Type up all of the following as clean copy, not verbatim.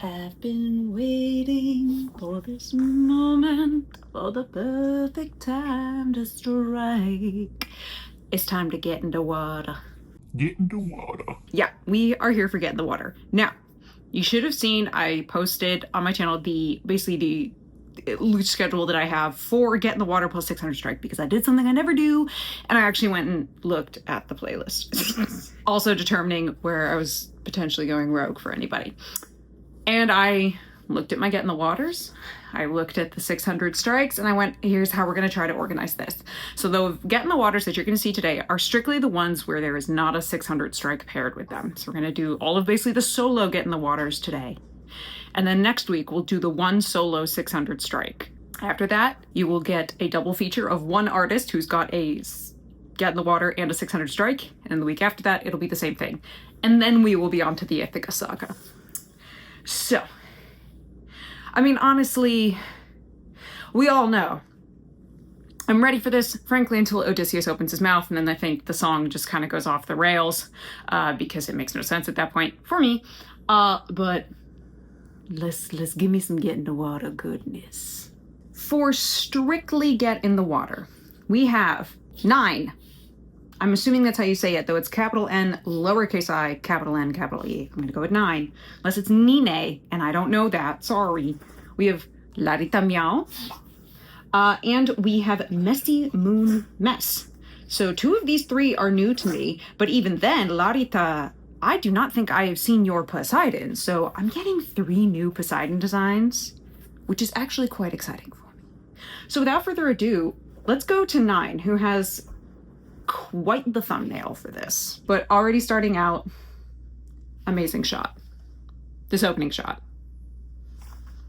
I've been waiting for this moment, for the perfect time to strike. It's time to get into water. Get into water. Yeah, we are here for Get in the Water. Now, you should have seen I posted on my channel the loose schedule that I have for Get in the Water plus 600 Strike, because I did something I never do, and I actually went and looked at the playlist. Also determining where I was potentially going rogue for anybody. And I looked at my Get in the Waters, I looked at the 600 strikes, and I went, here's how we're going to try to organize this. So the Get in the Waters that you're going to see today are strictly the ones where there is not a 600 strike paired with them. So we're going to do all of basically the solo Get in the Waters today. And then next week, we'll do the one solo 600 strike. After that, you will get a double feature of one artist who's got a Get in the Water and a 600 strike. And the week after that, it'll be the same thing. And then we will be on to the Ithaca Saga. So, I mean, honestly, we all know. I'm ready for this, frankly, until Odysseus opens his mouth, and then I think the song just kind of goes off the rails, because it makes no sense at that point for me. But let's give me some Get in the Water goodness. For strictly Get in the Water, we have 9. I'm assuming that's how you say it, though it's capital N, lowercase I, capital N, capital E. I'm going to go with 9. Unless it's Nine, and I don't know that. Sorry. We have Larita Meow. And we have Messy Moon Mess. So 2 of these 3 are new to me. But even then, Larita, I do not think I have seen your Poseidon. So I'm getting 3 new Poseidon designs, which is actually quite exciting for me. So without further ado, let's go to 9, who has quite the thumbnail for this, but already starting out, amazing shot. This opening shot.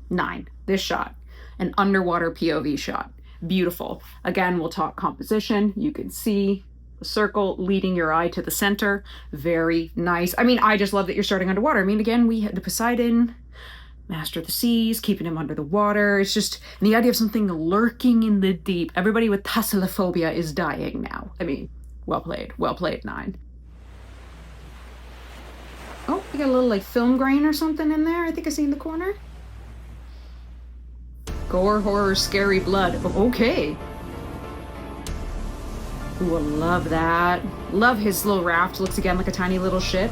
9, this shot, an underwater POV shot. Beautiful. Again, we'll talk composition. You can see the circle leading your eye to the center. Very nice. I mean, I just love that you're starting underwater. I mean, again, we had the Poseidon, master of the seas, keeping him under the water. It's just the idea of something lurking in the deep. Everybody with thalassophobia is dying now. I mean, well played, 9. Oh, we got a little like film grain or something in there. I think I see in the corner. Gore, horror, scary blood. Oh, okay. Ooh, I love that. Love his little raft. Looks again like a tiny little ship.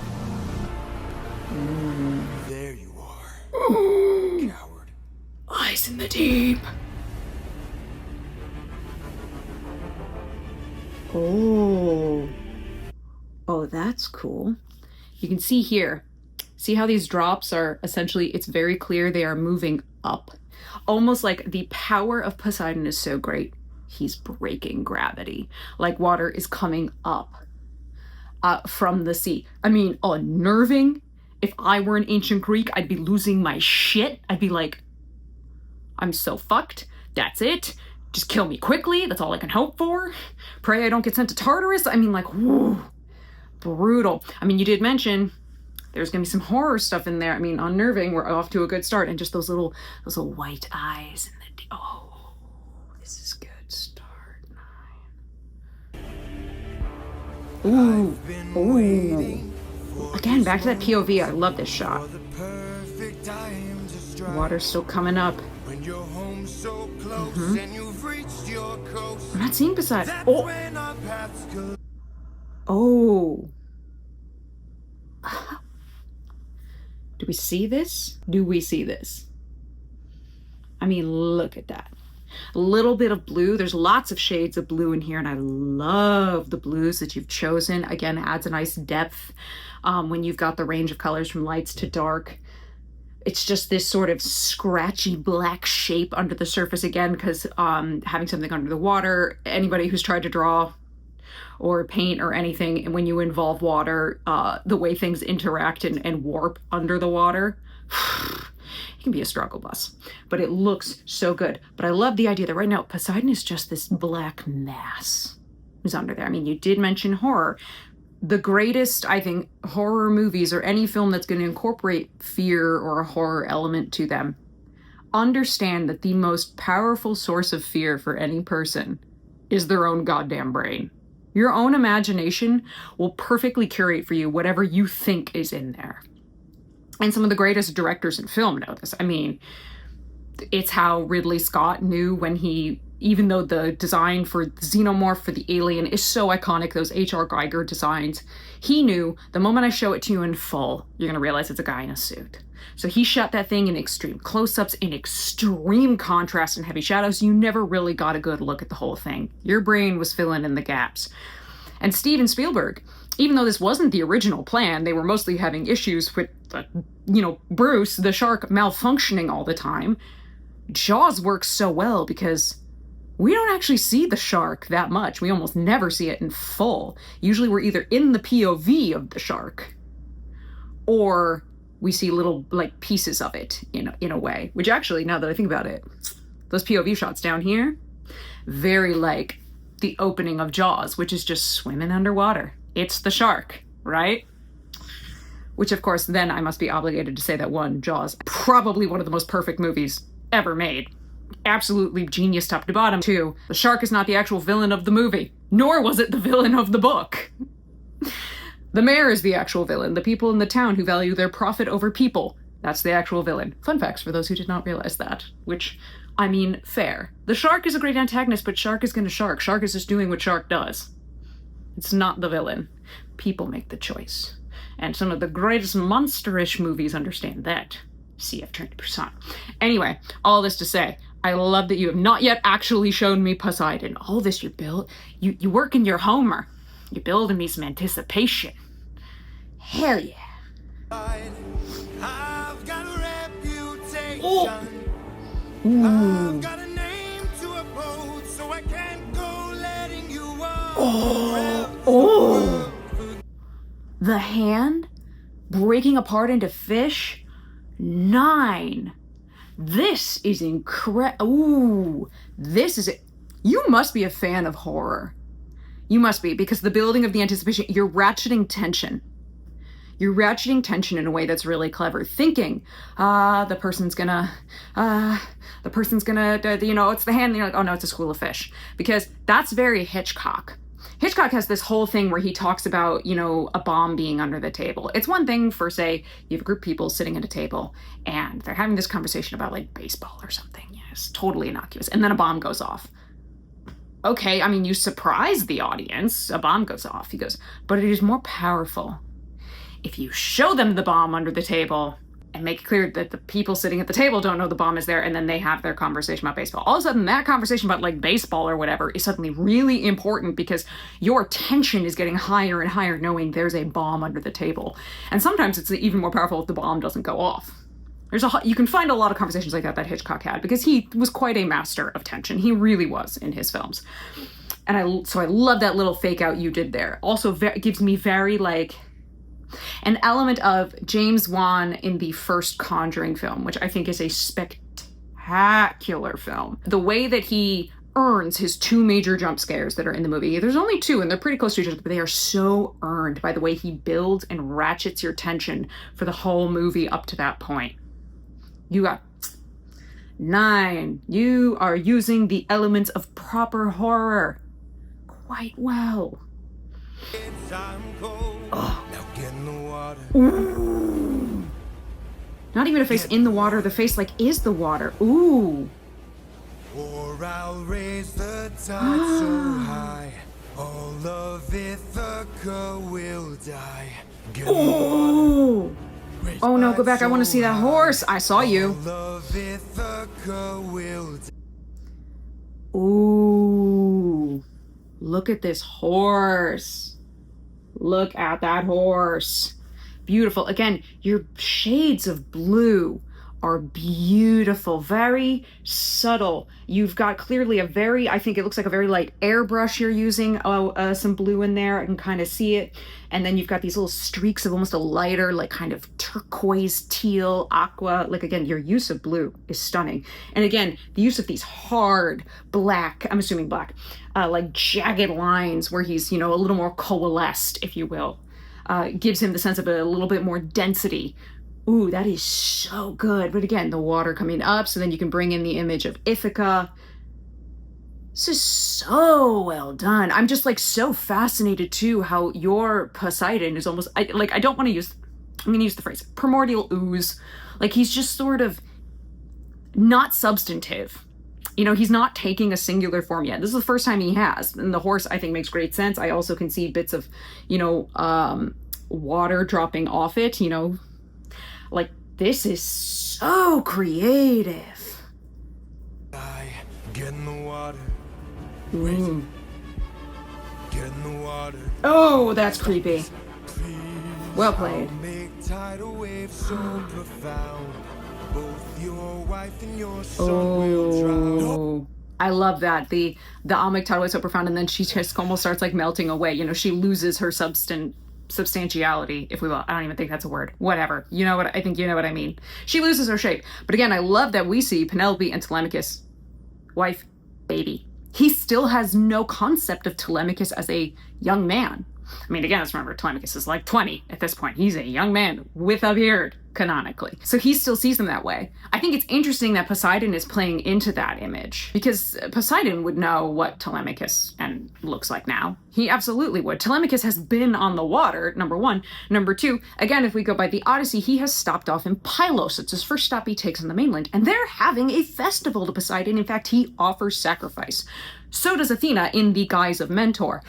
There you are. Coward. Eyes in the deep. Oh. Oh, that's cool. You can see here. See how these drops are essentially, it's very clear they are moving up. Almost like the power of Poseidon is so great, he's breaking gravity. Like water is coming up from the sea. I mean, unnerving. If I were an ancient Greek, I'd be losing my shit. I'd be like, I'm so fucked. That's it. Just kill me quickly. That's all I can hope for. Pray I don't get sent to Tartarus. I mean, like, whoo, brutal. I mean, you did mention there's gonna be some horror stuff in there. I mean, unnerving. We're off to a good start, and just those little white eyes in the oh, this is good start. 9. Ooh, ooh. Again, back to that POV. I love this shot. Water's still coming up. I'm not seeing Poseidon. Oh. Oh. Do we see this? Do we see this? I mean, look at that. A little bit of blue. There's lots of shades of blue in here, and I love the blues that you've chosen. Again, adds a nice depth when you've got the range of colors from lights to dark. It's just this sort of scratchy black shape under the surface again, because having something under the water, anybody who's tried to draw or paint or anything, and when you involve water, the way things interact and warp under the water, it can be a struggle bus. But it looks so good. But I love the idea that right now Poseidon is just this black mass who's under there. I mean, you did mention horror. The greatest, I think, horror movies or any film that's going to incorporate fear or a horror element to them, understand that the most powerful source of fear for any person is their own goddamn brain. Your own imagination will perfectly curate for you whatever you think is in there. And some of the greatest directors in film know this. I mean, it's how Ridley Scott knew when he, even though the design for the xenomorph for the alien is so iconic, those H.R. Geiger designs, he knew the moment I show it to you in full, you're going to realize it's a guy in a suit. So he shot that thing in extreme close-ups, in extreme contrast and heavy shadows. You never really got a good look at the whole thing. Your brain was filling in the gaps. And Steven Spielberg, even though this wasn't the original plan, they were mostly having issues with, Bruce, the shark, malfunctioning all the time. Jaws works so well because we don't actually see the shark that much. We almost never see it in full. Usually we're either in the POV of the shark or we see little pieces of it in a way, which actually, now that I think about it, those POV shots down here, very like the opening of Jaws, which is just swimming underwater. It's the shark, right? Which of course, then I must be obligated to say that one, Jaws, probably one of the most perfect movies ever made. Absolutely genius top to bottom. Two, the shark is not the actual villain of the movie, nor was it the villain of the book. The mayor is the actual villain. The people in the town who value their profit over people, that's the actual villain. Fun facts for those who did not realize that, which, I mean, fair. The shark is a great antagonist, but shark is gonna shark. Shark is just doing what shark does. It's not the villain. People make the choice. And some of the greatest monsterish movies understand that. CF Trinity Percent. Anyway, all this to say, I love that you have not yet actually shown me Poseidon. All this you build, you work in your Homer. You're building me some anticipation. Hell yeah. I've got a reputation. Oh. I've got a name to uphold, so I can't go letting you up. Oh. The hand breaking apart into fish. 9. This is incredible. Ooh, this is it. You must be a fan of horror. You must be, because the building of the anticipation, you're ratcheting tension. You're ratcheting tension in a way that's really clever. Thinking, the person's gonna, it's the hand, and you're like, oh no, it's a school of fish. Because that's very Hitchcock. Hitchcock has this whole thing where he talks about, a bomb being under the table. It's one thing for, say, you have a group of people sitting at a table and they're having this conversation about baseball or something. Yeah, it's totally innocuous. And then a bomb goes off. Okay, I mean, you surprise the audience. A bomb goes off. He goes, but it is more powerful if you show them the bomb under the table and make it clear that the people sitting at the table don't know the bomb is there, and then they have their conversation about baseball. All of a sudden, that conversation about baseball or whatever is suddenly really important because your tension is getting higher and higher knowing there's a bomb under the table. And sometimes it's even more powerful if the bomb doesn't go off. You can find a lot of conversations like that Hitchcock had because he was quite a master of tension. He really was in his films. And so I love that little fake out you did there. Also gives me very an element of James Wan in the first Conjuring film, which I think is a spectacular film. The way that he earns his 2 major jump scares that are in the movie. There's only 2 and they're pretty close to each other, but they are so earned by the way he builds and ratchets your tension for the whole movie up to that point. You got 9. You are using the elements of proper horror quite well. Oh. Now get in the water. Ooh. Not even a face in the water, the face is the water. Ooh. Or I'll raise the tide so high, all of Ithaca will die. Get in the water. Oh no, go back. I want to see that horse. I saw you. All of Ithaca will die. Ooh. Look at this horse. Look at that horse. Beautiful. Again, your shades of blue are beautiful, very subtle. You've got clearly I think it looks like a very light airbrush you're using, some blue in there. I can kind of see it. And then you've got these little streaks of almost a lighter, kind of turquoise, teal, aqua. Again, your use of blue is stunning. And again, the use of these hard black, I'm assuming black, jagged lines where he's, a little more coalesced, if you will, gives him the sense of a little bit more density. Ooh, that is so good. But again, the water coming up, so then you can bring in the image of Ithaca. This is so well done. I'm just so fascinated too how your Poseidon is almost, I don't want to use, I'm going to use the phrase, primordial ooze. Like, he's just sort of not substantive. You know, he's not taking a singular form yet. This is the first time he has. And the horse, I think, makes great sense. I also can see bits of, you know, water dropping off it, you know. Like, this is so creative. Get in the water. Ooh. Get in the water. Oh, that's creepy. Well played. Make tidal waves so profound. Both your wife and your son will drown. Oh, I love that. The Amic title is so profound, and then she just almost starts like melting away. You know, she loses her substantiality, if we will. I don't even think that's a word. Whatever. You know what I think you know what I mean. She loses her shape. But again, I love that we see Penelope and Telemachus, wife, baby. He still has no concept of Telemachus as a young man. I mean, again, let's remember, Telemachus is like 20 at this point. He's a young man with a beard, canonically. So he still sees them that way. I think it's interesting that Poseidon is playing into that image, because Poseidon would know what Telemachus and looks like now. He absolutely would. Telemachus has been on the water, number one. Number two, again, if we go by the Odyssey, he has stopped off in Pylos. It's his first stop he takes on the mainland, and they're having a festival to Poseidon. In fact, he offers sacrifice. So does Athena in the guise of mentor,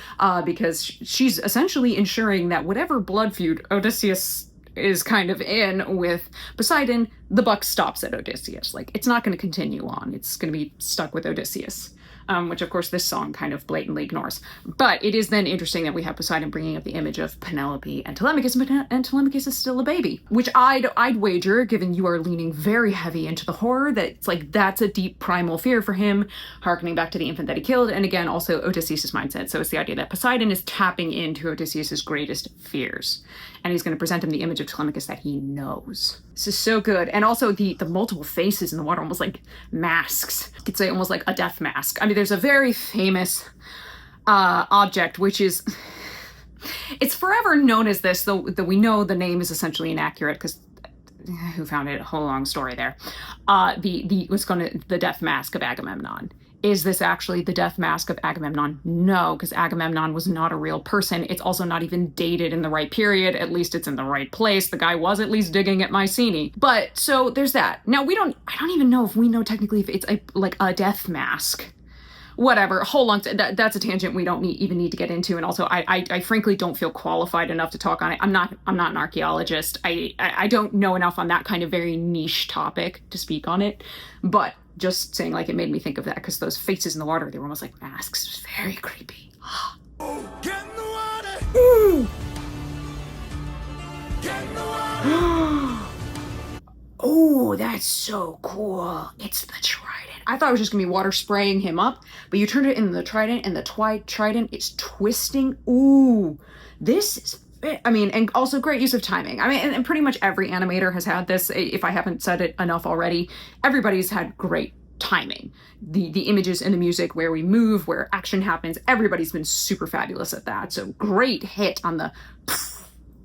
because she's essentially ensuring that whatever blood feud Odysseus is kind of in with Poseidon, the buck stops at Odysseus. Like, it's not going to continue on. It's going to be stuck with Odysseus. Which of course this song kind of blatantly ignores. But it is then interesting that we have Poseidon bringing up the image of Penelope and Telemachus, and Telemachus is still a baby. Which I'd wager, given you are leaning very heavy into the horror, that it's like that's a deep primal fear for him, harkening back to the infant that he killed, and again also Odysseus' mindset. So it's the idea that Poseidon is tapping into Odysseus' greatest fears, and he's going to present him the image of Telemachus that he knows. This is so good. And also the multiple faces in the water, almost like masks. You could say almost like a death mask. I mean, there's a very famous object, which is, it's forever known as this, though we know the name is essentially inaccurate, because who found it? A whole long story there. The death mask of Agamemnon. Is this actually the death mask of Agamemnon? No, because Agamemnon was not a real person. It's also not even dated in the right period. At least it's in the right place. The guy was at least digging at Mycenae. But so there's that. Now I don't even know if we know technically if it's like a death mask. Whatever, hold on, that's a tangent we don't even need to get into. And also, I frankly don't feel qualified enough to talk on it. I'm not an archaeologist. I don't know enough on that kind of very niche topic to speak on it. But just saying, like, it made me think of that, because those faces in the water, they were almost like masks. It was very creepy. Oh, get in the water! Ooh. Get in the water! Oh, that's so cool. It's the trident. I thought it was just gonna be water spraying him up, but you turned it into the trident, and the trident is twisting. Ooh, this is, I mean, and also great use of timing. I mean, and pretty much every animator has had this. If I haven't said it enough already, everybody's had great timing. The images and the music, where we move, where action happens, everybody's been super fabulous at that. So great hit on the,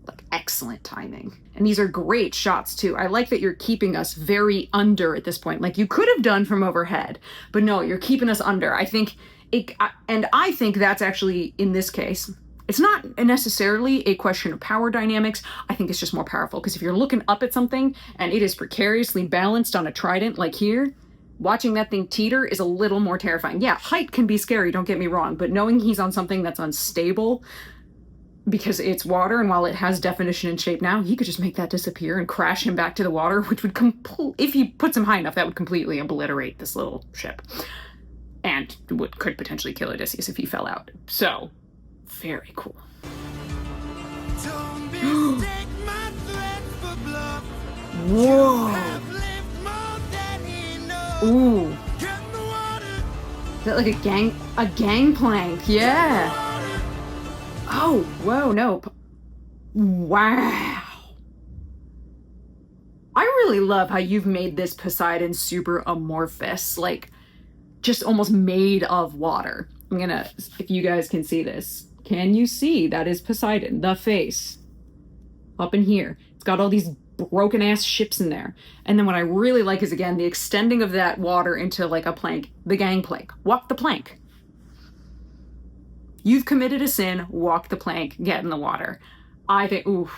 like, excellent timing. And these are great shots too. I like that you're keeping us very under at this point. Like you could have done from overhead, but no, you're keeping us under. I think that's actually, in this case, it's not necessarily a question of power dynamics. I think it's just more powerful, because if you're looking up at something and it is precariously balanced on a trident like here, watching that thing teeter is a little more terrifying. Yeah, height can be scary, don't get me wrong, but knowing he's on something that's unstable because it's water, and while it has definition and shape now, he could just make that disappear and crash him back to the water, which would if he puts him high enough, that would completely obliterate this little ship. And could potentially kill Odysseus if he fell out. So, very cool. Don't mistake my threat for bluff. Whoa. Have lived more than he knows. Ooh. Get in the water. Is that like a gangplank? Yeah. Oh, whoa, no. Wow. I really love how you've made this Poseidon super amorphous, like just almost made of water. I'm gonna, if you guys can see this, can you see that is Poseidon, the face up in here? It's got all these broken ass ships in there. And then what I really like is, again, the extending of that water into like a plank, the gangplank. Walk the plank. You've committed a sin, walk the plank, get in the water. I think, ooh,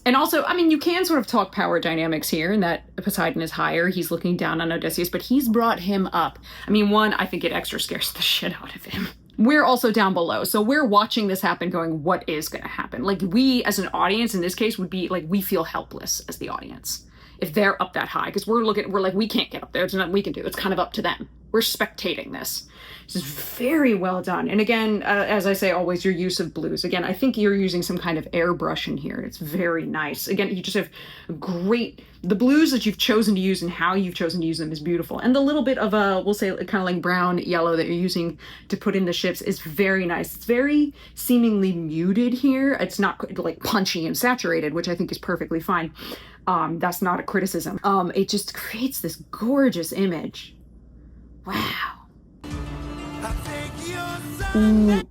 And also, I mean, you can sort of talk power dynamics here in that Poseidon is higher. He's looking down on Odysseus, but he's brought him up. I mean, one, I think it extra scares the shit out of him. We're also down below. So we're watching this happen going, what is going to happen? Like, we as an audience in this case would be like, we feel helpless as the audience if they're up that high, because we're like, we can't get up there. There's nothing we can do. It's kind of up to them. We're spectating this. This is very well done. And again, as I say, always your use of blues. Again, I think you're using some kind of airbrush in here. It's very nice. Again, you just have the blues that you've chosen to use and how you've chosen to use them is beautiful. And the little bit of we'll say kind of like brown yellow that you're using to put in the ships is very nice. It's very seemingly muted here. It's not like punchy and saturated, which I think is perfectly fine. That's not a criticism. It just creates this gorgeous image. Wow. Ooh.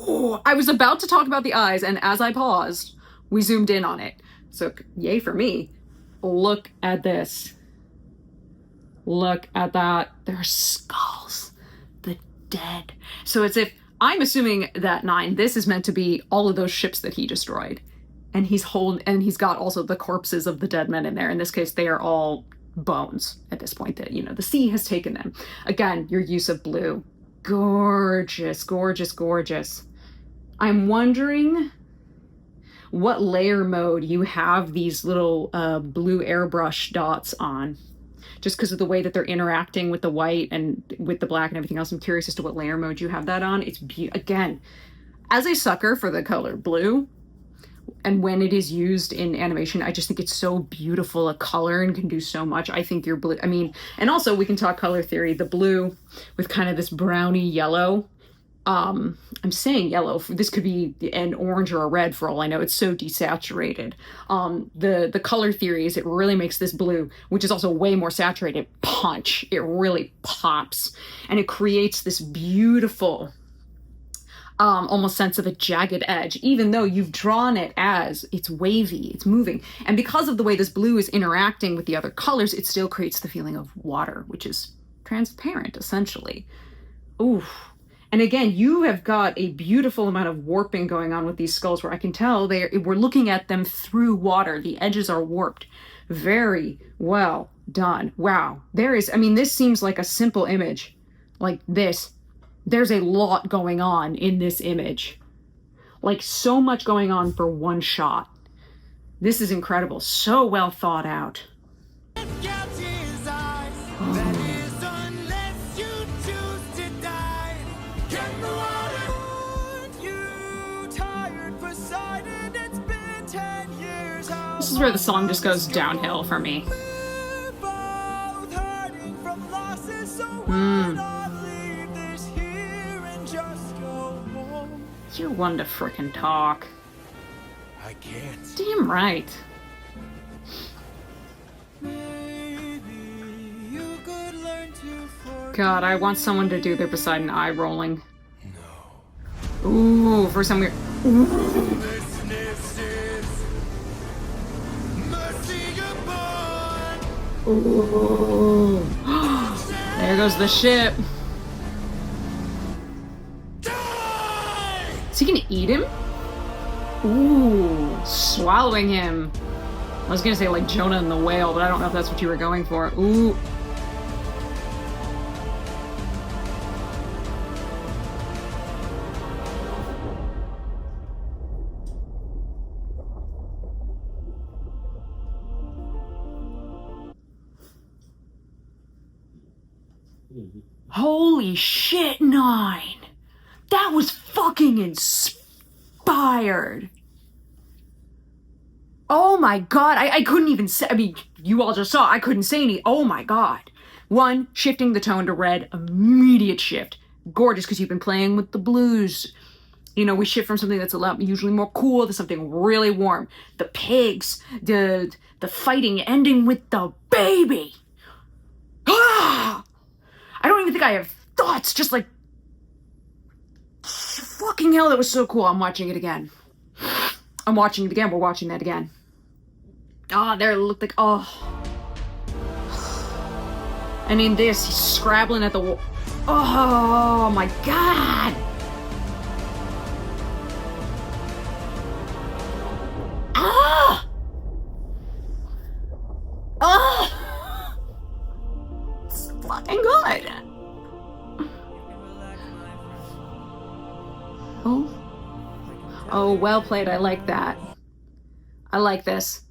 Ooh. I was about to talk about the eyes, and as I paused, we zoomed in on it. So, yay for me. Look at this. Look at that. There are skulls. The dead. So it's if, I'm assuming that 9, this is meant to be all of those ships that he destroyed. And he's got also the corpses of the dead men in there. In this case, they are all bones at this point that, the sea has taken them. Again, your use of blue. Gorgeous, gorgeous, gorgeous. I'm wondering what layer mode you have these little blue airbrush dots on. Just because of the way that they're interacting with the white and with the black and everything else. I'm curious as to what layer mode you have that on. It's again, as a sucker for the color blue, and when it is used in animation, I just think it's so beautiful a color and can do so much. I think your blue, and also we can talk color theory. The blue with kind of this browny yellow. I'm saying yellow. This could be an orange or a red for all I know. It's so desaturated. The color theory is it really makes this blue, which is also way more saturated, punch. It really pops. And it creates this beautiful almost sense of a jagged edge, even though you've drawn it as it's wavy, it's moving. And because of the way this blue is interacting with the other colors, it still creates the feeling of water, which is transparent, essentially. Ooh. And again, you have got a beautiful amount of warping going on with these skulls where I can tell we're looking at them through water. The edges are warped. Very well done. Wow. This seems like a simple image like this. There's a lot going on in this image. Like so much going on for one shot. This is incredible. So well thought out. This is where the song just goes downhill for me. You're one to frickin' talk. I can't. Damn right. God, I want someone to do their Poseidon eye rolling. No. Ooh, for some weird. Ooh. Ooh. There goes the ship. Is he gonna eat him? Ooh, swallowing him. I was gonna say like Jonah and the whale, but I don't know if that's what you were going for. Ooh. Holy shit, 9! That was fucking inspired! Oh my god, I couldn't even say, you all just saw, I couldn't say any, oh my god. 1, shifting the tone to red, immediate shift. Gorgeous, because you've been playing with the blues. We shift from something that's a lot usually more cool to something really warm. The pigs, the fighting ending with the baby. Ah! I don't even think I have thoughts, just like, fucking hell, that was so cool. I'm watching it again. I'm watching it again. We're watching that again. There it looked like, And in this, he's scrabbling at the wall. Oh my god! Oh! It's fucking good. Oh. Oh, well played. I like that. I like this.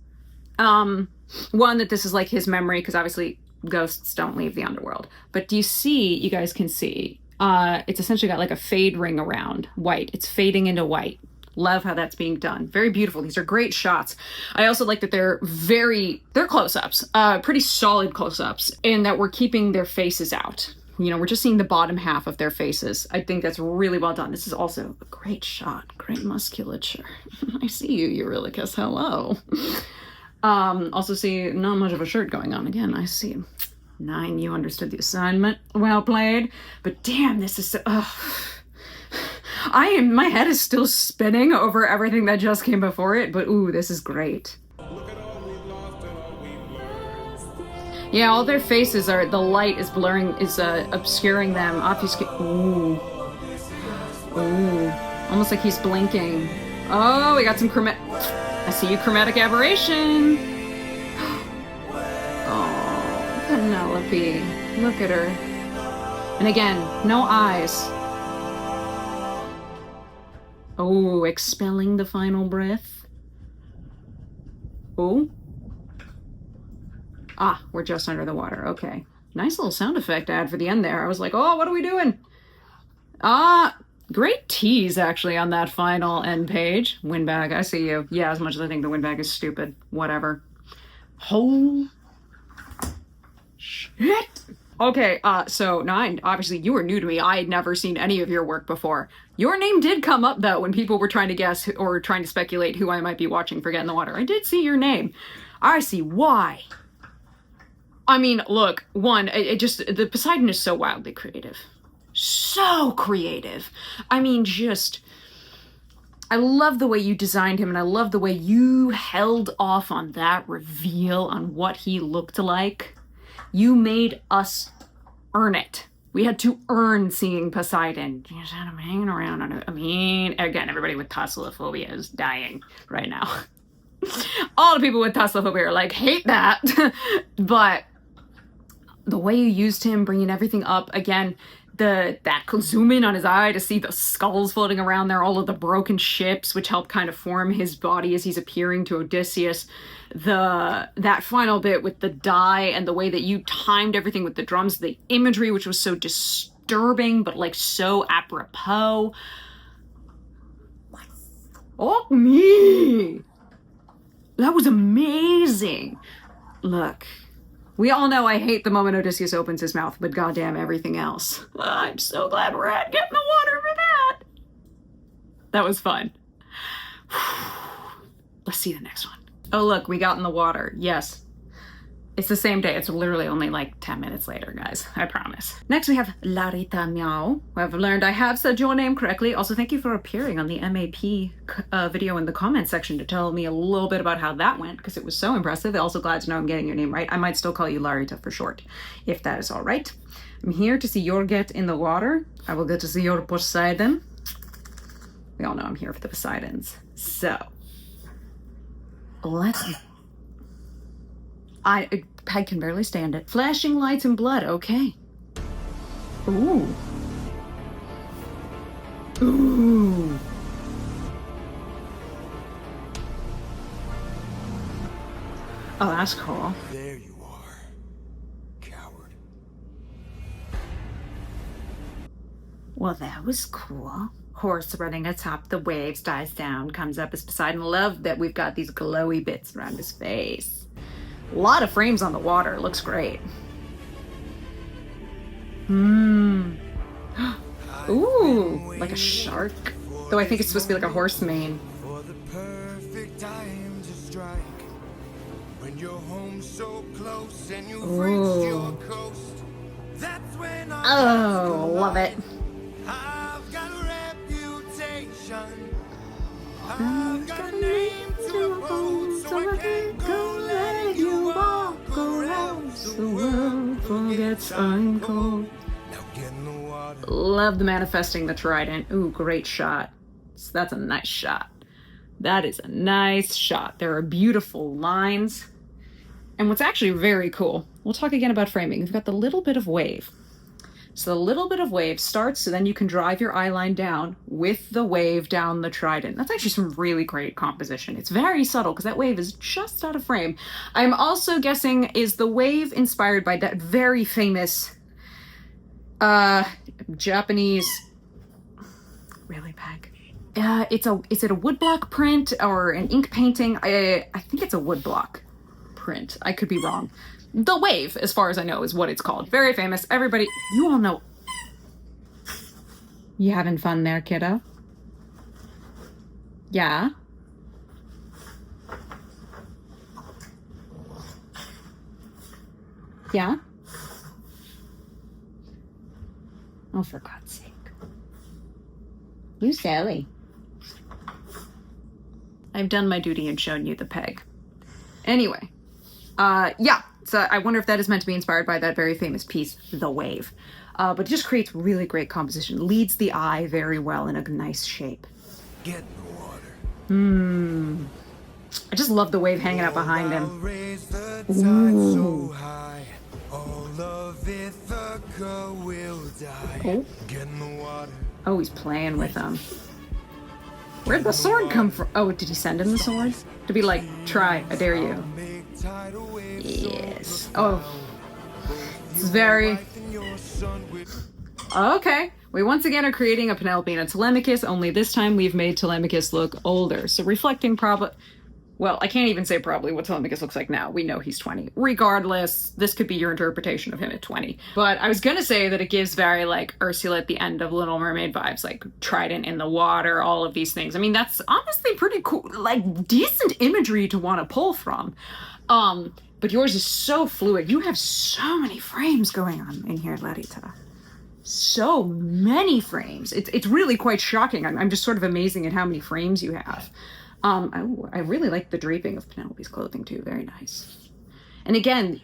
One, that this is like his memory, because obviously ghosts don't leave the underworld. But do you see, you guys can see, it's essentially got like a fade ring around white. It's fading into white. Love how that's being done. Very beautiful. These are great shots. I also like that they're close-ups, pretty solid close-ups, and that we're keeping their faces out. You know, we're just seeing the bottom half of their faces. I think that's really well done. This is also a great shot. Great musculature. I see you, Eurylicus. Hello. Also see not much of a shirt going on again. I see. 9, you understood the assignment. Well played. But damn, this is so... my head is still spinning over everything that just came before it, but ooh, this is great. Yeah, all their faces are, the light is blurring, is obscuring them, ooh. Ooh. Almost like he's blinking. Oh, we got some I see you, chromatic aberration. Oh, Penelope. Look at her. And again, no eyes. Oh, expelling the final breath. Oh. Ah, we're just under the water. Okay. Nice little sound effect ad for the end there. I was like, oh, what are we doing? Great tease, actually, on that final end page. Windbag, I see you. Yeah, as much as I think the windbag is stupid. Whatever. Oh. Shit. Okay, so 9, obviously you were new to me. I had never seen any of your work before. Your name did come up, though, when people were trying to guess or trying to speculate who I might be watching for Get in the Water. I did see your name. I see why. I mean, look, one, the Poseidon is so wildly creative. So creative. I mean, I love the way you designed him, and I love the way you held off on that reveal on what he looked like. You made us earn it. We had to earn seeing Poseidon. You just had him hanging around on it. I mean, again, everybody with Thalassalophobia is dying right now. All the people with Thalassalophobia are like, hate that. But the way you used him, bringing everything up, again, that zoom in on his eye to see the skulls floating around there, all of the broken ships, which help kind of form his body as he's appearing to Odysseus. That final bit with the dye and the way that you timed everything with the drums, the imagery, which was so disturbing, but like so apropos. Oh, me! That was amazing. Look. We all know I hate the moment Odysseus opens his mouth, but goddamn everything else. I'm so glad we're at Get in the Water for that. That was fun. Let's see the next one. Oh, look, we got in the water. Yes. It's the same day. It's literally only like 10 minutes later, guys. I promise. Next, we have Larita Meow, who I've learned I have said your name correctly. Also, thank you for appearing on the MAP video in the comments section to tell me a little bit about how that went, because it was so impressive. Also glad to know I'm getting your name right. I might still call you Larita for short, if that is all right. I'm here to see your Get in the Water. I will get to see your Poseidon. We all know I'm here for the Poseidons. So, let's... I can barely stand it. Flashing lights and blood, okay. Ooh. Ooh. Oh, that's cool. There you are, coward. Well, that was cool. Horse running atop the waves, dies down, comes up as Poseidon. Love that we've got these glowy bits around his face. A lot of frames on the water. Looks great. Ooh, like a shark. Though I think it's supposed to be like a horse mane. For the perfect time to strike. When you're home so close and you've reached your coast. That's when Love it. I've got a reputation. I've got a name to uphold, so I can't go letting you walk around The world forgets I'm cold. Now get in the water. Love the manifesting the trident. Ooh, great shot. That's a nice shot. That is a nice shot. There are beautiful lines. And what's actually very cool, we'll talk again about framing. You've got the little bit of wave. So the little bit of wave starts, so then you can drive your eye line down with the wave down the trident. That's actually some really great composition. It's very subtle because that wave is just out of frame. I'm also guessing, is the wave inspired by that very famous Japanese, really Peg? Is it a woodblock print or an ink painting? I think it's a woodblock print. I could be wrong. The Wave, as far as I know, is what it's called. Very famous. Everybody, you all know. You having fun there, kiddo? Yeah? Yeah? Oh, for God's sake. You silly. I've done my duty and shown you the peg. Anyway. Yeah. So I wonder if that is meant to be inspired by that very famous piece, The Wave. But it just creates really great composition. Leads the eye very well in a nice shape. Get in the water. I just love the wave hanging out behind him. Raise the tide so high. All of Ithaca will die. Oh. Get in the water. Oh, he's playing with them. Where'd the sword come from? Oh, did he send him the sword? To be like, try, I dare you. Yes. Oh. It's very... Okay. We once again are creating a Penelope and a Telemachus, only this time we've made Telemachus look older. So reflecting probably... Well, I can't even say probably what Telemachus looks like now. We know he's 20. Regardless, this could be your interpretation of him at 20. But I was gonna say that it gives very, like, Ursula at the end of Little Mermaid vibes, like trident in the water, all of these things. I mean, that's honestly pretty cool, like, decent imagery to want to pull from. But yours is so fluid. You have so many frames going on in here, Larita. So many frames. It's really quite shocking. I'm just sort of amazing at how many frames you have. I really like the draping of Penelope's clothing too. Very nice. And again,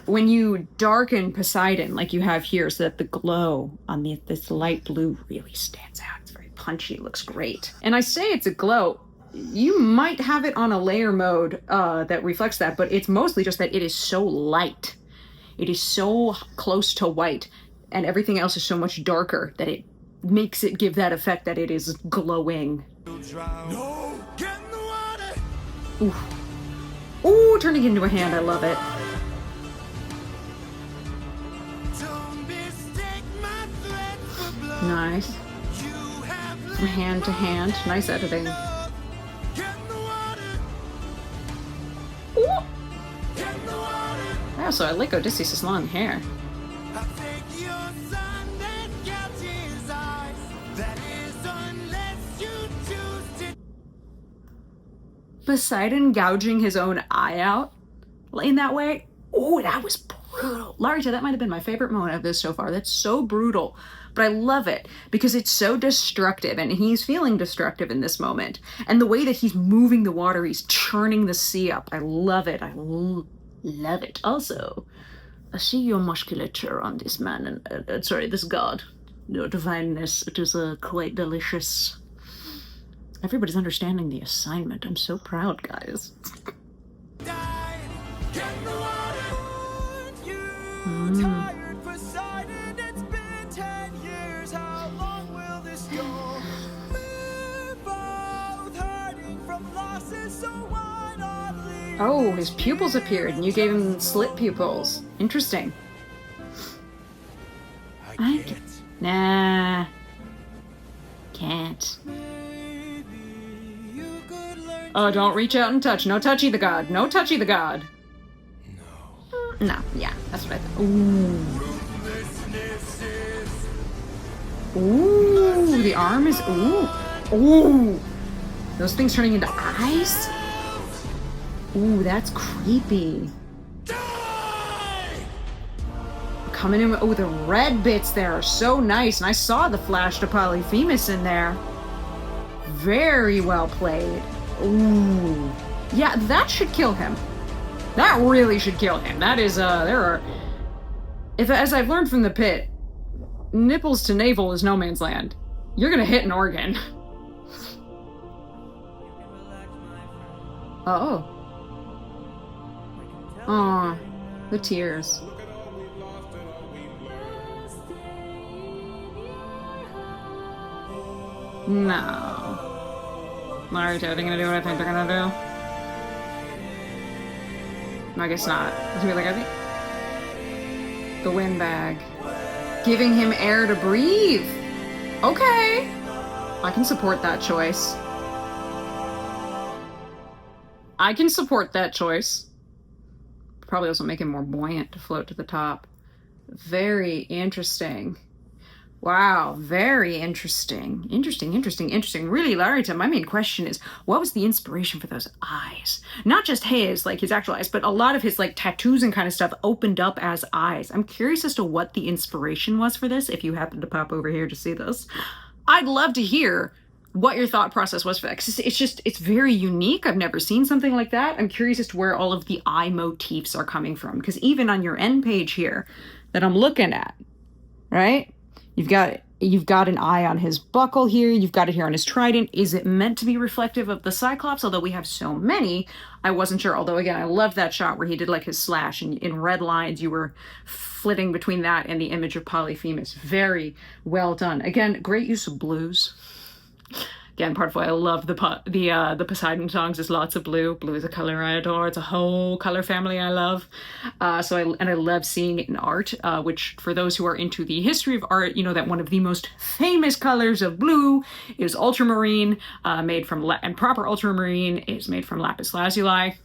when you darken Poseidon like you have here, so that the glow on this light blue really stands out. It's very punchy. It looks great. And I say it's a glow. You might have it on a layer mode that reflects that, but it's mostly just that it is so light. It is so close to white, and everything else is so much darker that it makes it give that effect that it is glowing. No, get in the water. Ooh. Ooh, turning into a hand. I love it. Don't mistake my threat for blood. Nice. You have From hand to hand. Nice editing. Get in the water. Ooh. Get in the water. Also, I like Odysseus' long hair. I think your son that gouges his eyes. That is unless you choose to. Poseidon gouging his own eye out in that way. Oh, that was brutal. Larita, that might have been my favorite moment of this so far. That's so brutal. But I love it because it's so destructive, and he's feeling destructive in this moment. And the way that he's moving the water, he's churning the sea up. I love it. I love it. Also, I see your musculature on this man, and sorry, this god. Your divineness. It is quite delicious. Everybody's understanding the assignment. I'm so proud, guys. Die. Get in the water. You tired Poseidon? It's been 10 years. How long will this go? We're both hurting from losses, so why not leave? Oh, his pupils appeared, and you gave him slit pupils. Interesting. I can't. Nah. Can't. You could learn. Oh, don't reach out and touch. No touchy the god. No touchy the god. No. No, yeah, that's what I thought. Ooh. Ruthlessness is. Ooh, the arm is... Ooh. Ooh. Those things turning into eyes? Ooh, that's creepy. Coming in with... Oh, the red bits there are so nice. And I saw the flash to Polyphemus in there. Very well played. Ooh. Yeah, that should kill him. That really should kill him. That is, there are... If, as I've learned from the pit, nipples to navel is no man's land. You're gonna hit an organ. Oh. Aw, the tears. No. Larita, are they gonna do what I think they're gonna do? I guess not. It's gonna be like, I think the windbag. Giving him air to breathe. Okay. I can support that choice. I can support that choice. Probably also make him more buoyant to float to the top. Very interesting. Wow, very interesting. Interesting. Really, Larita, my main question is, what was the inspiration for those eyes? Not just his, like his actual eyes, but a lot of his like tattoos and kind of stuff opened up as eyes. I'm curious as to what the inspiration was for this, if you happen to pop over here to see this. I'd love to hear what your thought process was for that, because it's very unique. I've never seen something like that. I'm curious as to where all of the eye motifs are coming from, because even on your end page here that I'm looking at, right? You've got an eye on his buckle here. You've got it here on his trident. Is it meant to be reflective of the Cyclops? Although we have so many, I wasn't sure. Although again, I love that shot where he did like his slash, and in red lines you were flitting between that and the image of Polyphemus. Very well done. Again, great use of blues. Again, part of why I love the Poseidon songs is lots of blue. Blue is a color I adore. It's a whole color family I love. I love seeing it in art, which for those who are into the history of art, you know that one of the most famous colors of blue is ultramarine, and proper ultramarine is made from lapis lazuli.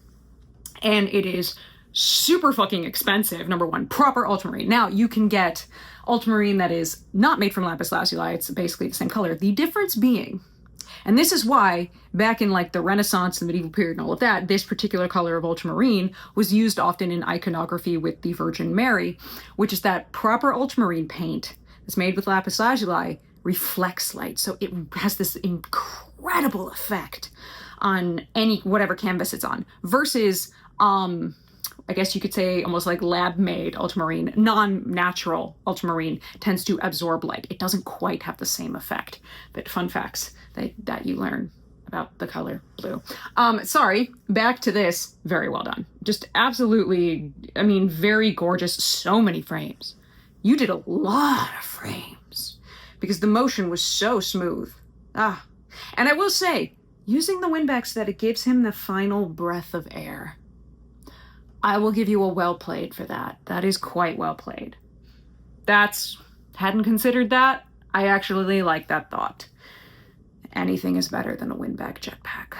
And it is super fucking expensive. Number one, proper ultramarine. Now you can get ultramarine that is not made from lapis lazuli. It's basically the same color. The difference being, and this is why back in like the Renaissance and medieval period and all of that, this particular color of ultramarine was used often in iconography with the Virgin Mary, which is that proper ultramarine paint that's made with lapis lazuli reflects light. So it has this incredible effect on whatever canvas it's on, versus I guess you could say almost like lab-made ultramarine, non-natural ultramarine tends to absorb light. It doesn't quite have the same effect. But fun facts that you learn about the color blue. Sorry, back to this. Very well done. Just absolutely, I mean, very gorgeous. So many frames. You did a lot of frames because the motion was so smooth. And I will say, using the windbag so that it gives him the final breath of air. I will give you a well played for that. That is quite well played. Hadn't considered that. I actually like that thought. Anything is better than a windbag jetpack.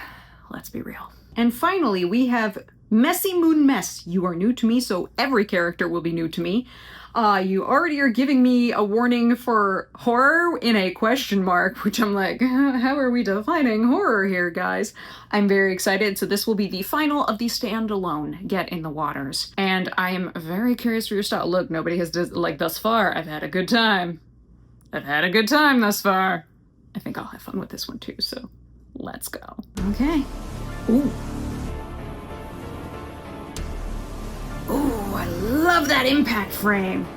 Let's be real. And finally, we have Messy Moon Mess. You are new to me, so every character will be new to me. You already are giving me a warning for horror in a question mark, which I'm like, how are we defining horror here, guys? I'm very excited. So this will be the final of the standalone Get in the Waters. And I am very curious for your style. Look, nobody has, thus far, I've had a good time. Thus far. I think I'll have fun with this one too, so let's go. Okay. Ooh. Ooh, I love that impact frame.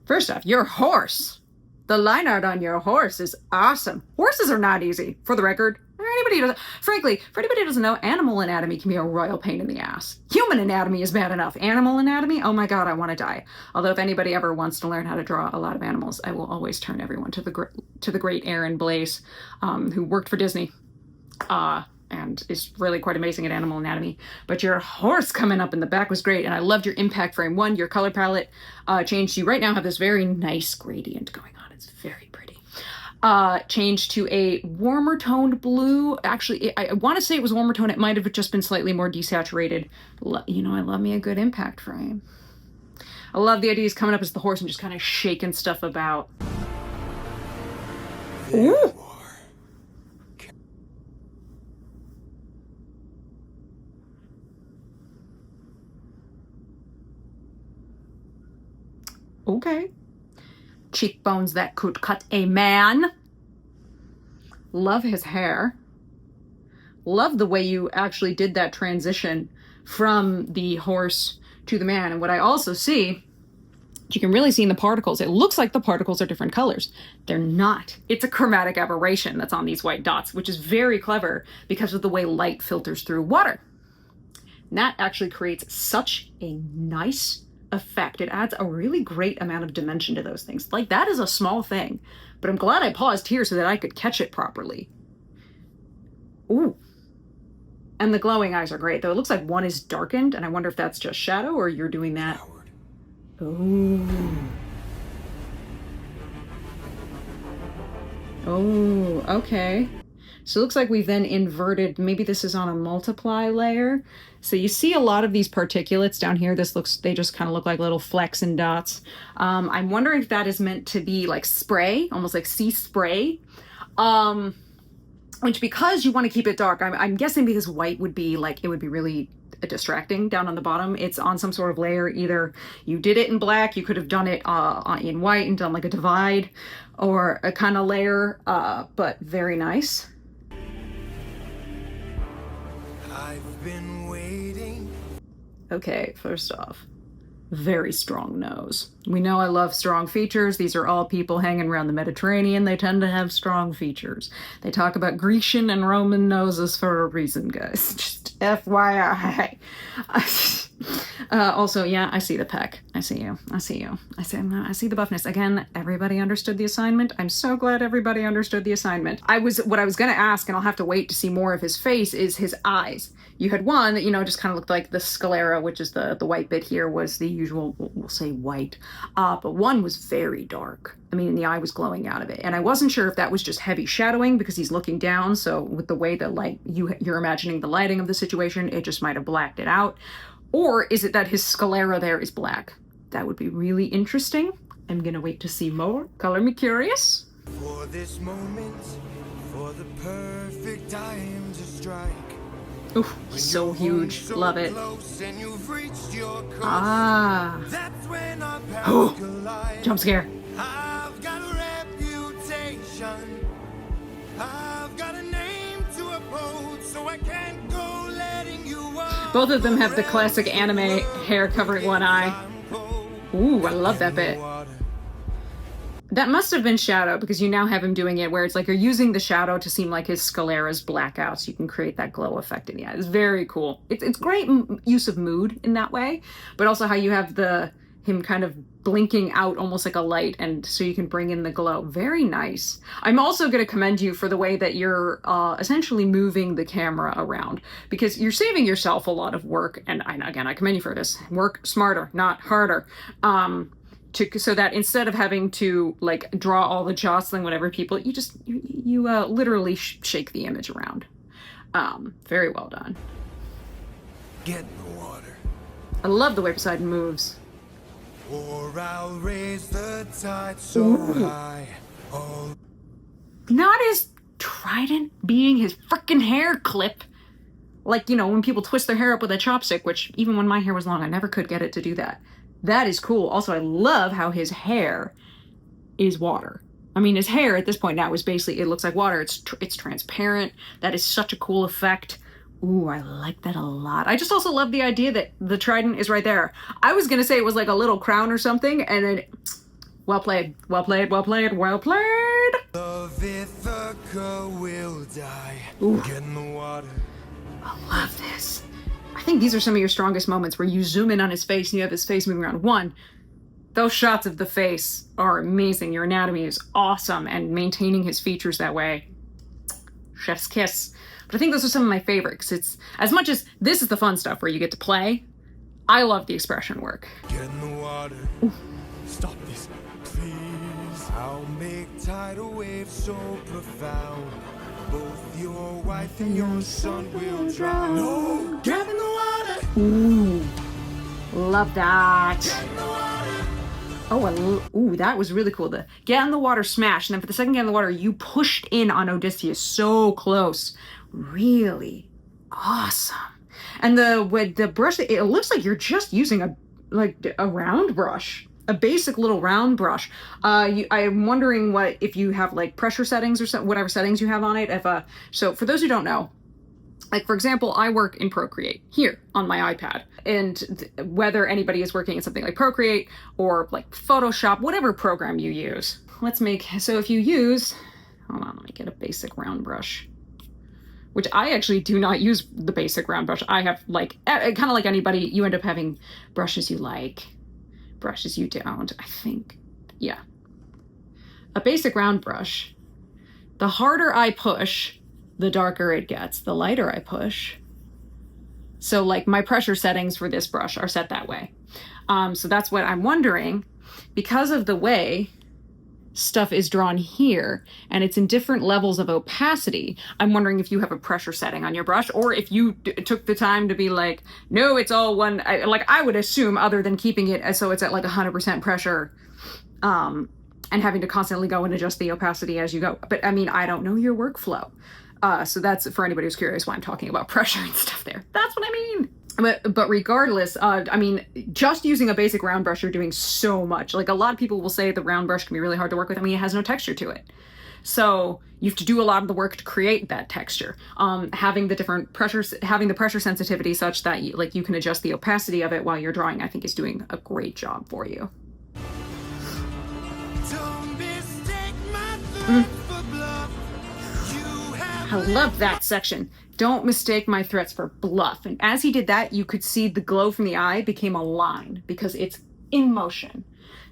First off, your horse. The line art on your horse is awesome. Horses are not easy, for the record. For anybody who doesn't know, animal anatomy can be a royal pain in the ass. Human anatomy is bad enough. Animal anatomy? Oh my god, I want to die. Although if anybody ever wants to learn how to draw a lot of animals, I will always turn everyone to the great Aaron Blaise, who worked for Disney. And is really quite amazing at animal anatomy. But your horse coming up in the back was great, and I loved your impact frame. One, your color palette changed. You right now have this very nice gradient going on. It's very pretty. Changed to a warmer toned blue. Actually, I want to say it was warmer tone. It might have just been slightly more desaturated. You know, I love me a good impact frame. I love the idea he's coming up as the horse and just kind of shaking stuff about. Ooh! Okay. Cheekbones that could cut a man. Love his hair. Love the way you actually did that transition from the horse to the man. And what I also see, you can really see in the particles, it looks like the particles are different colors. They're not. It's a chromatic aberration that's on these white dots, which is very clever because of the way light filters through water. And that actually creates such a nice effect. It adds a really great amount of dimension to those things. Like, that is a small thing, but I'm glad I paused here so that I could catch it properly. Ooh. And the glowing eyes are great, though it looks like one is darkened, and I wonder if that's just shadow or you're doing that. Ooh. Oh, okay. So it looks like we've then inverted, maybe this is on a multiply layer. So you see a lot of these particulates down here. They just kind of look like little flecks and dots. I'm wondering if that is meant to be like spray, almost like sea spray. Which, because you want to keep it dark, I'm guessing because white would be like, it would be really distracting down on the bottom. It's on some sort of layer. Either you did it in black, you could have done it in white and done like a divide or a kind of layer, but very nice. I've been waiting. Okay, first off, very strong nose. We know I love strong features. These are all people hanging around the Mediterranean. They tend to have strong features. They talk about Grecian and Roman noses for a reason, guys. Just FYI. Also, yeah, I see the pec. I see you. I see you. I see the buffness. Again, everybody understood the assignment. I'm so glad everybody understood the assignment. What I was going to ask, and I'll have to wait to see more of his face, is his eyes. You had one that, just kind of looked like the sclera, which is the white bit here, was the usual, we'll say white. But one was very dark. I mean, the eye was glowing out of it. And I wasn't sure if that was just heavy shadowing because he's looking down. So with the way that you're imagining the lighting of the situation, it just might have blacked it out. Or is it that his sclera there is black? That would be really interesting. I'm gonna wait to see more. Color me curious. For this moment, for the perfect time to strike. Oof, so huge. Love it. Ah. That's when our paths collide. Jump scare. I've got a reputation. I've got a name to uphold, so I can't go letting you up. Both of them have the classic anime hair covering one eye. Ooh, I love that bit. That must have been shadow, because you now have him doing it where it's like you're using the shadow to seem like his sclera's black out, so you can create that glow effect in the eye. It's very cool. It's great use of mood in that way, but also how you have him kind of blinking out almost like a light, and so you can bring in the glow. Very nice. I'm also going to commend you for the way that you're essentially moving the camera around, because you're saving yourself a lot of work, and again, I commend you for this. Work smarter, not harder. So that instead of having to like draw all the jostling whatever people, you literally shake the image around. Very well done. Get in the water. I love the way Poseidon moves. Or I'll raise the tide so high. Oh. Not his trident being his frickin' hair clip. Like, when people twist their hair up with a chopstick, which even when my hair was long, I never could get it to do that. That is cool. Also, I love how his hair is water. I mean, his hair at this point now is basically, it looks like water. It's transparent. That is such a cool effect. Ooh, I like that a lot. I just also love the idea that the trident is right there. I was going to say it was like a little crown or something, and then, well played, well played, well played, well played. Love Ithaca will die. Ooh. Get in the water. I love this. I think these are some of your strongest moments where you zoom in on his face and you have his face moving around. One, those shots of the face are amazing. Your anatomy is awesome, and maintaining his features that way, chef's kiss. But I think those are some of my favorites. It's as much as this is the fun stuff where you get to play, I love the expression work. Get in the water. Ooh. Stop this, please. I'll make tidal waves so profound. Both your wife and your son will drown. No, get in the water. Ooh, love that. Get in the water. Oh, ooh, that was really cool. The get in the water smash, and then for the second get in the water, you pushed in on Odysseus so close. Really awesome. And with the brush, it looks like you're just using a round brush. A basic little round brush. I'm wondering if you have like pressure settings or whatever settings you have on it. So for those who don't know, like for example, I work in Procreate here on my iPad, and whether anybody is working in something like Procreate or like Photoshop, whatever program you use, so if you use, hold on, let me get a basic round brush. which I actually do not use the basic round brush. I have like, kind of like anybody, you end up having brushes you like, brushes you don't, I think. Yeah. A basic round brush, the harder I push, the darker it gets, the lighter I push. So like my pressure settings for this brush are set that way. So that's what I'm wondering, because of the way stuff is drawn here and it's in different levels of opacity, I'm wondering if you have a pressure setting on your brush, or if you took the time to be like, no, it's all one. I would assume, other than keeping it as so it's at like 100% pressure, and having to constantly go and adjust the opacity as you go. But I mean, I don't know your workflow. So that's, for anybody who's curious why I'm talking about pressure and stuff there. That's what I mean. But regardless, I mean, just using a basic round brush, you're doing so much. Like, a lot of people will say the round brush can be really hard to work with. I mean, it has no texture to it. So you have to do a lot of the work to create that texture. Having the different pressures, having the pressure sensitivity such that you can adjust the opacity of it while you're drawing, I think is doing a great job for you. Don't mistake my thirst for bluff. You have I love that section. Don't mistake my threats for bluff. And as he did that, you could see the glow from the eye became a line because it's in motion.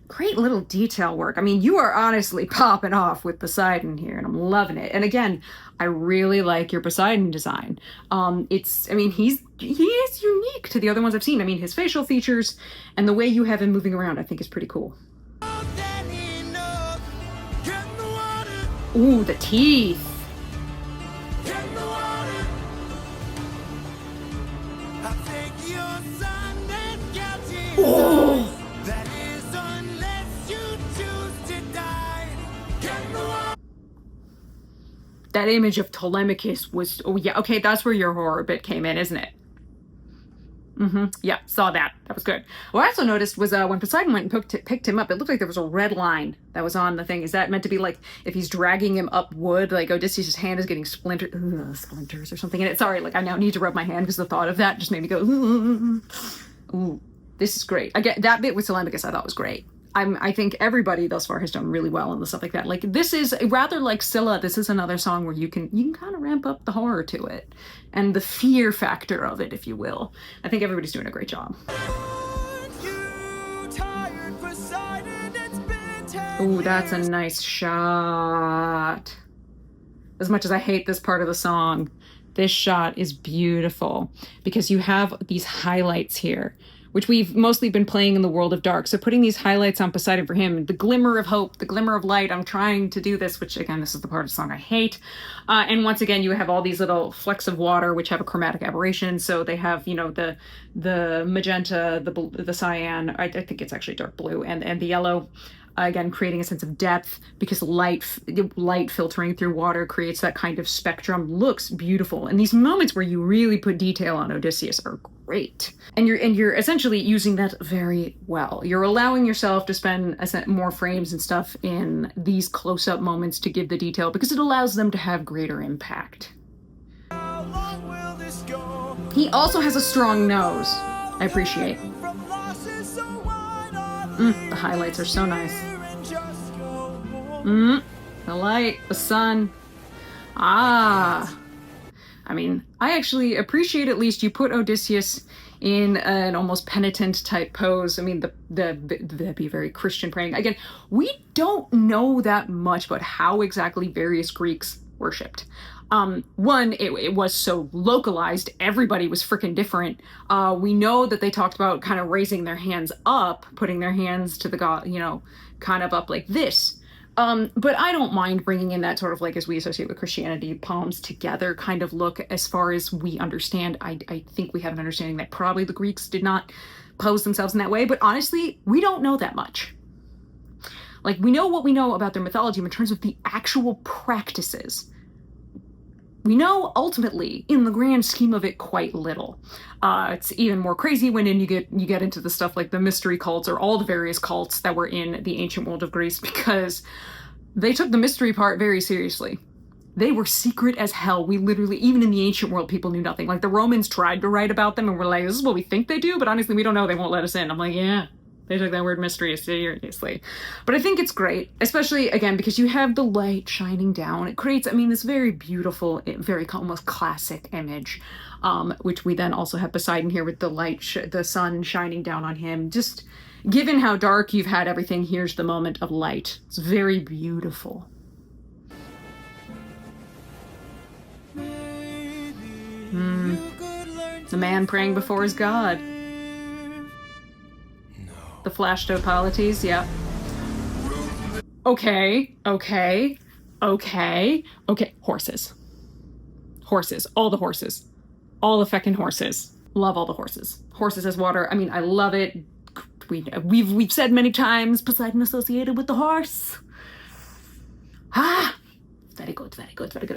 Great little detail work. I mean, you are honestly popping off with Poseidon here, and I'm loving it. And again, I really like your Poseidon design. I mean, he is unique to the other ones I've seen. I mean, his facial features and the way you have him moving around, I think is pretty cool. more than enough. Get in the water, Ooh, the teeth. get in the water. I think your son is guilty. Oh, That is, unless you choose to die. Get in the water. that image of Telemachus was, oh yeah, okay, that's where your horror bit came in, isn't it? Yeah, saw that. That was good. What I also noticed was when Poseidon went and picked him up, it looked like there was a red line that was on the thing. Is that meant to be like if he's dragging him up wood, like Odysseus' hand is getting splinters or something in it? Sorry, like I now need to rub my hand because the thought of that just made me go, ooh, this is great. Again, that bit with Telemachus I thought was great. I think everybody thus far has done really well in the stuff like that. Like, this is rather like Scylla. This is another song where you can kind of ramp up the horror to it and the fear factor of it, if you will. I think everybody's doing a great job. You tired, Poseidon, it's been 10 Ooh, that's a years. nice shot. As much as I hate this part of the song, this shot is beautiful because you have these highlights here, which we've mostly been playing in the World of Dark. So putting these highlights on Poseidon for him, the glimmer of hope, the glimmer of light, I'm trying to do this, which again, this is the part of the song I hate. And once again, you have all these little flecks of water, which have a chromatic aberration. So they have, you know, the magenta, the cyan, I think it's actually dark blue, and the yellow. Again, creating a sense of depth because light filtering through water creates that kind of spectrum. Looks beautiful. And these moments where you really put detail on Odysseus are great. And you're essentially using that very well. You're allowing yourself to spend more frames and stuff in these close-up moments to give the detail because it allows them to have greater impact. How long will this go? He also has a strong nose. I appreciate. From losses, so why not The highlights are so nice. and just go home? The light, the sun. I mean, I actually appreciate at least you put Odysseus in an almost penitent type pose. I mean, that'd be very Christian praying. Again, we don't know that much about how exactly various Greeks worshipped. One, it was so localized, everybody was freaking different. We know that they talked about kind of raising their hands up, putting their hands to the god, you know, kind of up like this. But I don't mind bringing in that sort of, like, as we associate with Christianity, palms together kind of look. As far as we understand, I think we have an understanding that probably the Greeks did not pose themselves in that way, but honestly, we don't know that much. Like, we know what we know about their mythology in terms of the actual practices. We know, ultimately, in the grand scheme of it, quite little. It's even more crazy when you get into the stuff like the mystery cults or all the various cults that were in the ancient world of Greece, because they took the mystery part very seriously. They were secret as hell. We literally, even in the ancient world, people knew nothing. Like, the Romans tried to write about them and were like, this is what we think they do, but honestly, we don't know. They won't let us in. I'm like, yeah, They took that word mystery seriously. But I think it's great, especially, again, because you have the light shining down. It creates, I mean, this very beautiful, very almost classic image, which we then also have Poseidon here with the light, the sun shining down on him. Just given how dark you've had everything, here's the moment of light. It's very beautiful. The man praying before his god. The flashed opalities, yeah. Okay. Horses. All the horses. All the feckin' horses. Love all the horses. Horses as water. I mean, I love it. We've said many times, Poseidon associated with the horse. Very good.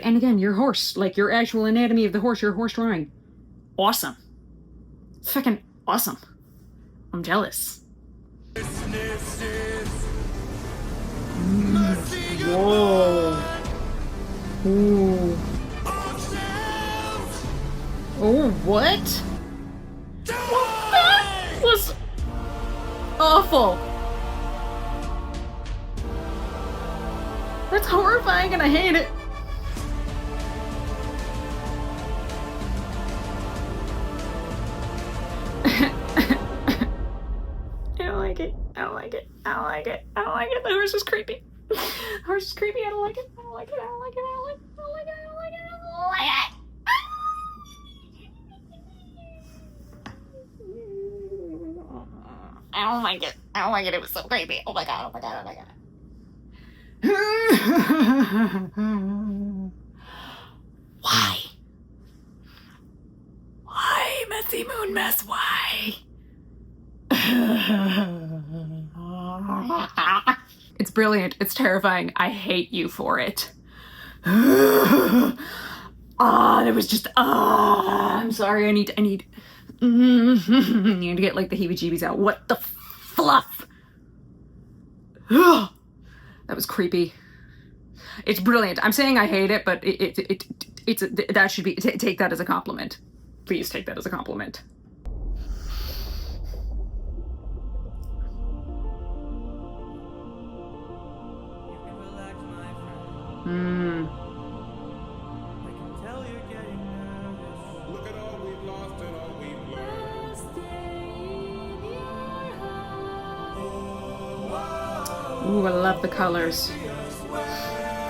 And again, your horse, like your actual anatomy of the horse, your horse drawing. Awesome. Fucking awesome. I'm jealous. Whoa. Ooh. Oh, what? That was awful. That's horrifying and I hate it. I don't like it. The horse is creepy. I don't like it. It was so creepy. Oh my god. Why? Why, Messy Moon Mess? Why? It's brilliant. It's terrifying. I hate you for it. There was just, I'm sorry. I need you need to get like the heebie-jeebies out. What the fluff? That was creepy. It's brilliant. I'm saying I hate it, but that should be, take that as a compliment. Please take that as a compliment. Ooh, I love the colors.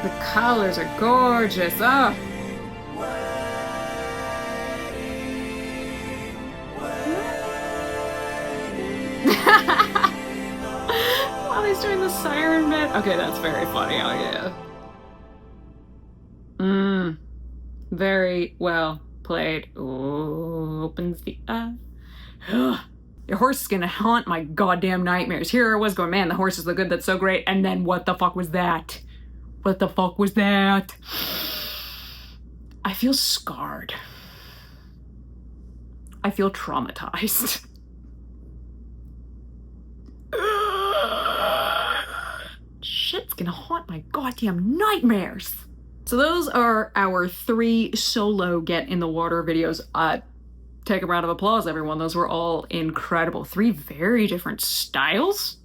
The colors are gorgeous. Oh. While he's doing the siren bit. Okay, that's very funny. Oh, yeah. Very well played. Ooh, opens the eye. Your horse is gonna haunt my goddamn nightmares. Here I was going, man, the horses look good, that's so great. And then what the fuck was that? What the fuck was that? I feel scarred. I feel traumatized. Shit's gonna haunt my goddamn nightmares. So those are our 3 solo Get in the Water videos. Take a round of applause, everyone. Those were all incredible. 3 very different styles,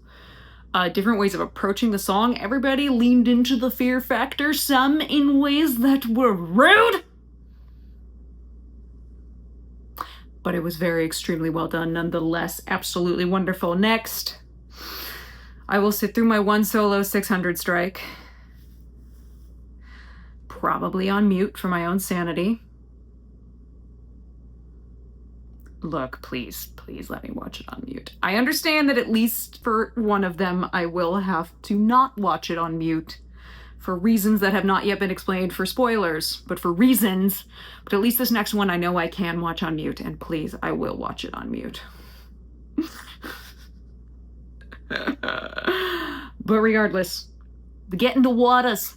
different ways of approaching the song. Everybody leaned into the fear factor, some in ways that were rude. But it was very extremely well done nonetheless. Absolutely wonderful. Next, I will sit through my one solo 600 strike. Probably on mute for my own sanity. Look, please let me watch it on mute. I understand that at least for one of them, I will have to not watch it on mute for reasons that have not yet been explained, for spoilers, but for reasons. But at least this next one I know I can watch on mute, and please, I will watch it on mute. But regardless, the Get in the Waters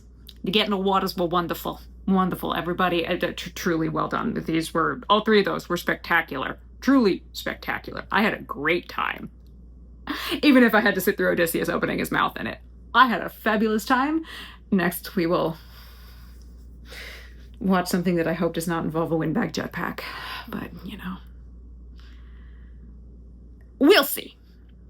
were wonderful. Wonderful, everybody. Truly well done. These were, all 3 of those were spectacular. Truly spectacular. I had a great time. Even if I had to sit through Odysseus opening his mouth in it. I had a fabulous time. Next, we will watch something that I hope does not involve a windbag jetpack. But, you know. We'll see.